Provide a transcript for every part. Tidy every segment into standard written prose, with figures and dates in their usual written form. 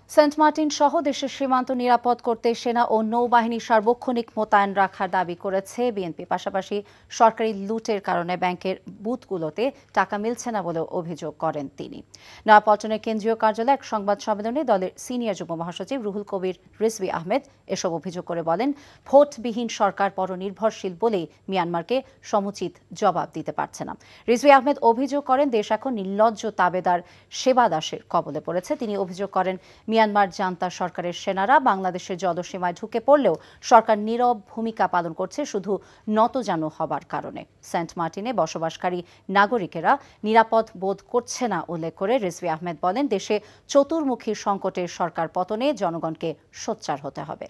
Saint Martin সহ দেশের সীমান্ত নিরাপদ করতে সেনা ও নৌবাহিনী সার্বক্ষণিক মোতায়েন রাখার দাবি করেছে বিএনপি। পাশাপাশি সরকারি লুটের কারণে ব্যাংকের বুথগুলোতে টাকা মিলছে না বলেও অভিযোগ করেন তিনি। নয়াপল্টনের কেন্দ্রীয় কার্যালয়ে এক সংবাদ সম্মেলনে দলের সিনিয়র যুগ্ম মহাসচিব রুহুল কবির রিজভী আহমেদ এসব অভিযোগ করে বলেন, ভোটবিহীন সরকার পরনির্ভরশীল বলেই মিয়ানমারকে সমুচিত জবাব দিতে পারছে না। রিজভী আহমেদ অভিযোগ করেন, দেশ এখন নির্লজ্জ তাবেদার সেবা দাসের কবলে পড়েছে। তিনি অভিযোগ করেন, মিয়ানমার জান্তা সরকারের সেনারা বাংলাদেশের জলসীমায় ঢুকে পড়লেও সরকার নীরব ভূমিকা পালন করছে শুধু নতজানু হবার কারণে। সেন্ট মার্টিনে বসবাসকারী নাগরিকেরা নিরাপদ বোধ করছে না উল্লেখ করে রিজভী আহমেদ বলেন, দেশে চতুর্মুখী সংকটের সরকার পতনে জনগণকে সোচ্চার হতে হবে।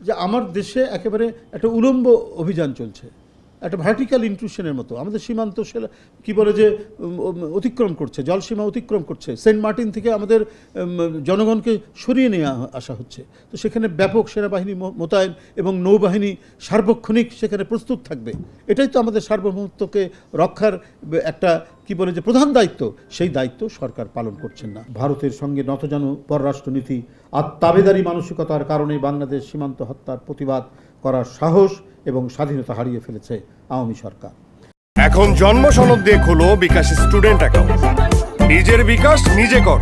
যে আমার দেশে একেবারে একটা উলম্ব অভিযান চলছে, একটা ভার্টিক্যাল ইন্ট্রুশনের মতো আমাদের সীমান্ত কি বলে যে অতিক্রম করছে, জলসীমা অতিক্রম করছে। সেন্ট মার্টিন থেকে আমাদের জনগণকে সরিয়ে নিয়ে আসা হচ্ছে। তো সেখানে ব্যাপক সেনাবাহিনী মোতায়েন এবং নৌবাহিনী সার্বক্ষণিক সেখানে প্রস্তুত থাকবে। এটাই তো আমাদের সার্বভৌমত্বকে রক্ষার একটা কি বলে যে প্রধান দায়িত্ব, সেই দায়িত্ব সরকার পালন করছেন না। ভারতের সঙ্গে নতজানু পররাষ্ট্রনীতি আর তাবেদারি মানসিকতার কারণে বাংলাদেশ সীমান্ত হত্যার প্রতিবাদ করার সাহস এবং স্বাধীনতা হারিয়ে ফেলেছে আওয়ামী সরকার। এখন জন্ম সনদ দিয়ে খোলো বিকাশ স্টুডেন্ট অ্যাকাউন্ট। নিজের বিকাশ নিজে কর।